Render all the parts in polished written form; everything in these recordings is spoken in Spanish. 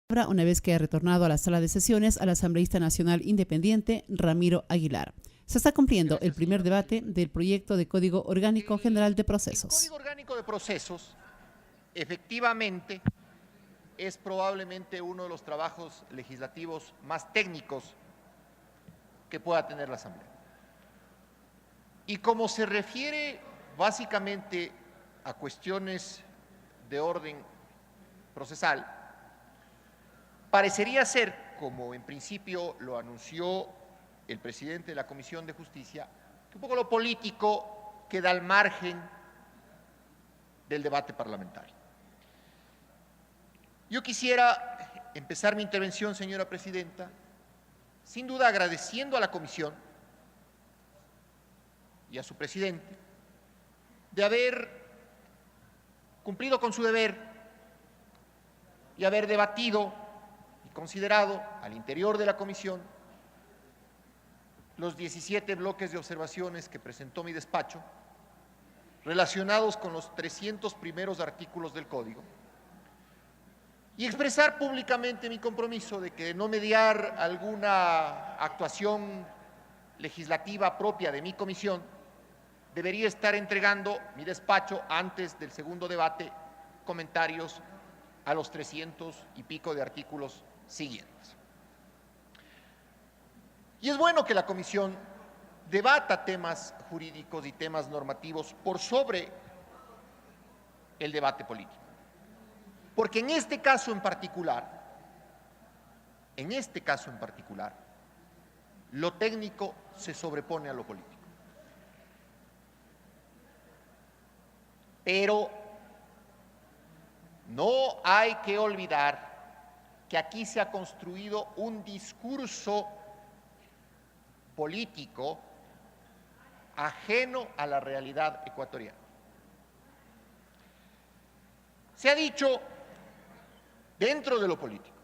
Una vez que ha retornado a la sala de sesiones al asambleísta nacional independiente Ramiro Aguilar. Se está cumpliendo el primer debate del proyecto de Código Orgánico General de Procesos. El Código Orgánico de Procesos, efectivamente, es probablemente uno de los trabajos legislativos más técnicos que pueda tener la Asamblea. Y como se refiere básicamente a cuestiones de orden procesal, parecería ser, como en principio lo anunció el presidente de la Comisión de Justicia, que un poco lo político queda al margen del debate parlamentario. Yo quisiera empezar mi intervención, señora presidenta, sin duda agradeciendo a la Comisión y a su presidente de haber cumplido con su deber y haber debatido y considerado al interior de la Comisión los 17 bloques de observaciones que presentó mi despacho relacionados con los 300 primeros artículos del Código y expresar públicamente mi compromiso de que de no mediar alguna actuación legislativa propia de mi comisión, debería estar entregando mi despacho antes del segundo debate comentarios a los 300 y pico de artículos siguientes. Y es bueno que la comisión debata temas jurídicos y temas normativos por sobre el debate político. Porque en este caso en particular, lo técnico se sobrepone a lo político. Pero no hay que olvidar que aquí se ha construido un discurso político ajeno a la realidad ecuatoriana. Se ha dicho dentro de lo político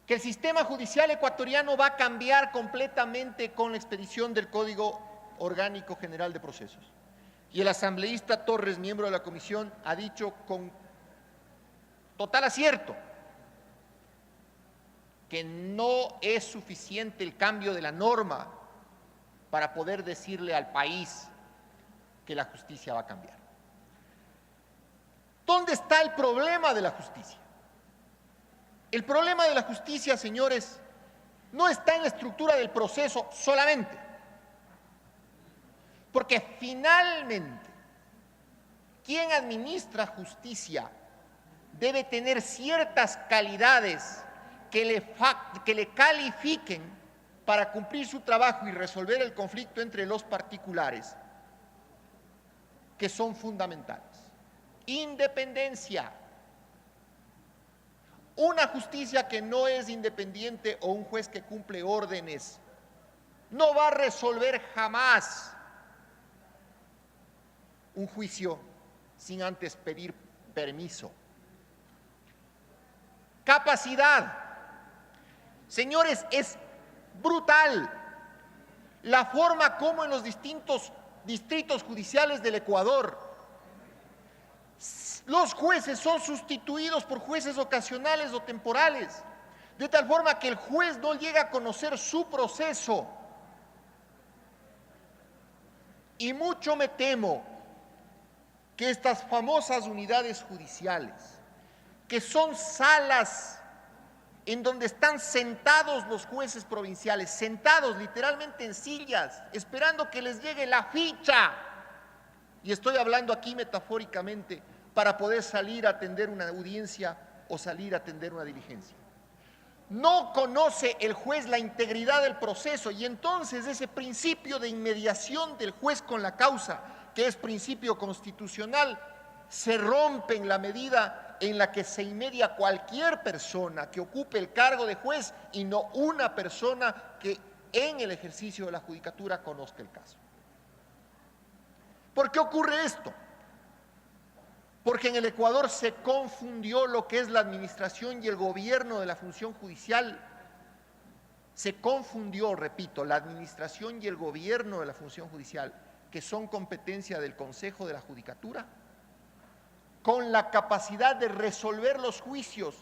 que el sistema judicial ecuatoriano va a cambiar completamente con la expedición del Código Orgánico General de Procesos. Y el asambleísta Torres, miembro de la comisión, ha dicho con total acierto que no es suficiente el cambio de la norma para poder decirle al país que la justicia va a cambiar. ¿Dónde está el problema de la justicia? El problema de la justicia, señores, no está en la estructura del proceso solamente, porque finalmente quien administra justicia debe tener ciertas calidades que le califiquen para cumplir su trabajo y resolver el conflicto entre los particulares, que son fundamentales. Independencia. Una justicia que no es independiente o un juez que cumple órdenes no va a resolver jamás un juicio sin antes pedir permiso. Capacidad. Señores, es brutal la forma como en los distintos distritos judiciales del Ecuador los jueces son sustituidos por jueces ocasionales o temporales, de tal forma que el juez no llega a conocer su proceso. Y mucho me temo que estas famosas unidades judiciales, que son salas en donde están sentados los jueces provinciales, sentados literalmente en sillas, esperando que les llegue la ficha, y estoy hablando aquí metafóricamente, para poder salir a atender una audiencia o salir a atender una diligencia. No conoce el juez la integridad del proceso y entonces ese principio de inmediación del juez con la causa, que es principio constitucional, se rompe en la medida en la que se inmedia cualquier persona que ocupe el cargo de juez y no una persona que en el ejercicio de la judicatura conozca el caso. ¿Por qué ocurre esto? Porque en el Ecuador se confundió lo que es la administración y el gobierno de la función judicial. Se confundió, repito, la administración y el gobierno de la función judicial, que son competencia del Consejo de la Judicatura, con la capacidad de resolver los juicios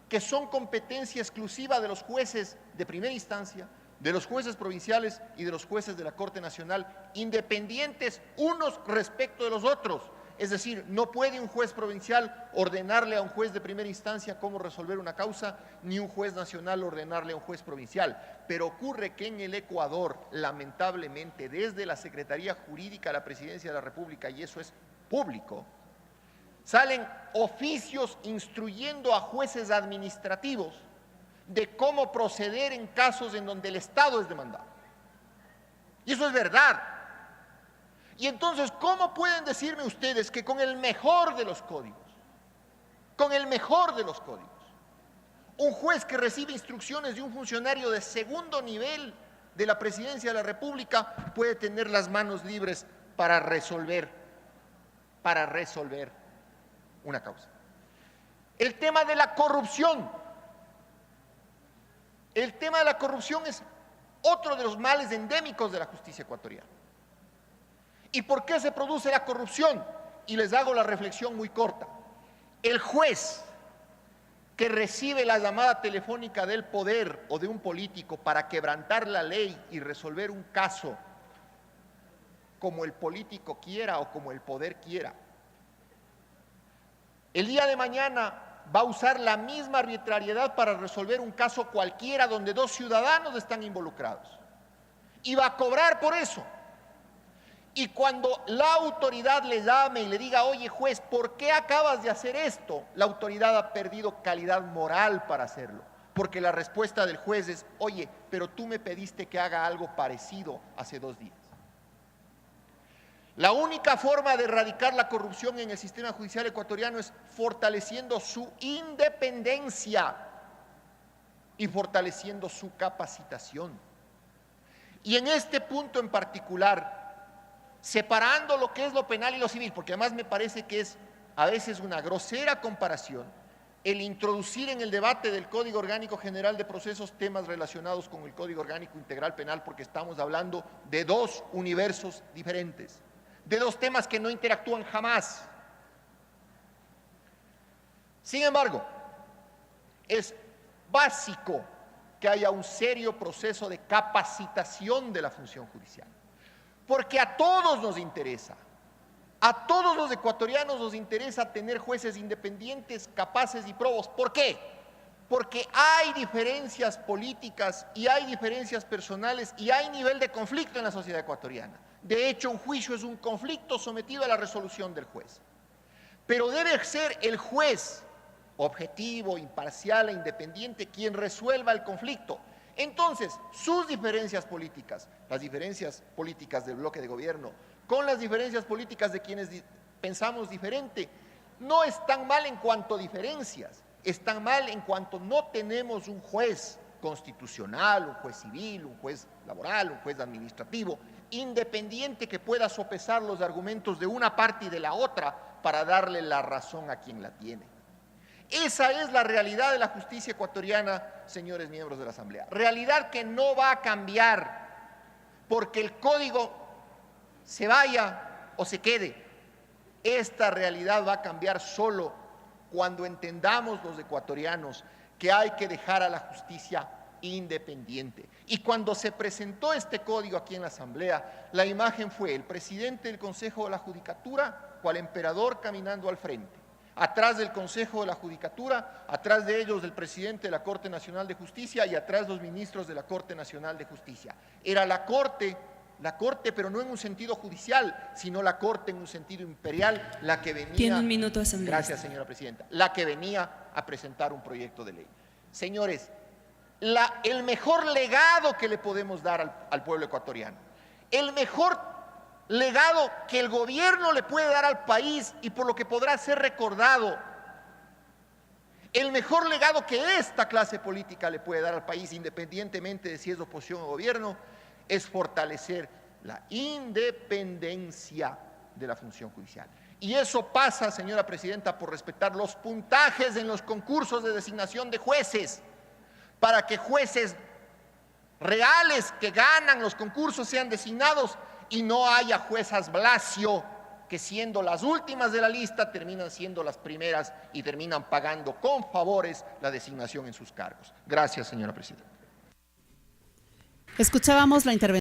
que son competencia exclusiva de los jueces de primera instancia, de los jueces provinciales y de los jueces de la Corte Nacional, independientes unos respecto de los otros. Es decir, no puede un juez provincial ordenarle a un juez de primera instancia cómo resolver una causa, ni un juez nacional ordenarle a un juez provincial. Pero ocurre que en el Ecuador, lamentablemente, desde la Secretaría Jurídica de la Presidencia de la República, y eso es público, salen oficios instruyendo a jueces administrativos de cómo proceder en casos en donde el Estado es demandado. Y eso es verdad. Y entonces, ¿cómo pueden decirme ustedes que con el mejor de los códigos, un juez que recibe instrucciones de un funcionario de segundo nivel de la Presidencia de la República puede tener las manos libres para resolver una causa? El tema de la corrupción. El tema de la corrupción es otro de los males endémicos de la justicia ecuatoriana. ¿Y por qué se produce la corrupción? Y les hago la reflexión muy corta. El juez que recibe la llamada telefónica del poder o de un político para quebrantar la ley y resolver un caso como el político quiera o como el poder quiera, el día de mañana va a usar la misma arbitrariedad para resolver un caso cualquiera donde dos ciudadanos están involucrados y va a cobrar por eso. Y cuando la autoridad le llame y le diga, oye juez, ¿por qué acabas de hacer esto?, la autoridad ha perdido calidad moral para hacerlo, porque la respuesta del juez es, oye, pero tú me pediste que haga algo parecido hace 2 días. La única forma de erradicar la corrupción en el sistema judicial ecuatoriano es fortaleciendo su independencia y fortaleciendo su capacitación. Y en este punto en particular, separando lo que es lo penal y lo civil, porque además me parece que es a veces una grosera comparación el introducir en el debate del Código Orgánico General de Procesos temas relacionados con el Código Orgánico Integral Penal, porque estamos hablando de 2 universos diferentes, de 2 temas que no interactúan jamás. Sin embargo, es básico que haya un serio proceso de capacitación de la función judicial, porque a todos nos interesa, a todos los ecuatorianos nos interesa tener jueces independientes, capaces y probos. ¿Por qué? Porque hay diferencias políticas y hay diferencias personales y hay nivel de conflicto en la sociedad ecuatoriana. De hecho, un juicio es un conflicto sometido a la resolución del juez. Pero debe ser el juez objetivo, imparcial e independiente quien resuelva el conflicto. Entonces, sus diferencias políticas, las diferencias políticas del bloque de gobierno, con las diferencias políticas de quienes pensamos diferente, no están mal en cuanto a diferencias, están mal en cuanto no tenemos un juez constitucional, un juez civil, un juez laboral, un juez administrativo, independiente que pueda sopesar los argumentos de una parte y de la otra para darle la razón a quien la tiene. Esa es la realidad de la justicia ecuatoriana, señores miembros de la Asamblea. Realidad que no va a cambiar porque el código se vaya o se quede. Esta realidad va a cambiar solo cuando entendamos los ecuatorianos que hay que dejar a la justicia independiente. Y cuando se presentó este código aquí en la Asamblea, la imagen fue el presidente del Consejo de la Judicatura, cual emperador caminando al frente. Atrás del Consejo de la Judicatura, atrás de ellos el presidente de la Corte Nacional de Justicia y atrás los ministros de la Corte Nacional de Justicia. Era la Corte, pero no en un sentido judicial, sino la Corte en un sentido imperial, la que venía… Tiene un minuto, asambleísta. Gracias, señora presidenta. La que venía a presentar un proyecto de ley. Señores, el mejor legado que le podemos dar al pueblo ecuatoriano, el mejor legado que el gobierno le puede dar al país y por lo que podrá ser recordado, el mejor legado que esta clase política le puede dar al país, independientemente de si es oposición o gobierno, es fortalecer la independencia de la función judicial. Y eso pasa, señora presidenta, por respetar los puntajes en los concursos de designación de jueces, para que jueces reales que ganan los concursos sean designados y no haya juezas Blasio que siendo las últimas de la lista terminan siendo las primeras y terminan pagando con favores la designación en sus cargos. Gracias, señora presidenta. Escuchábamos la intervención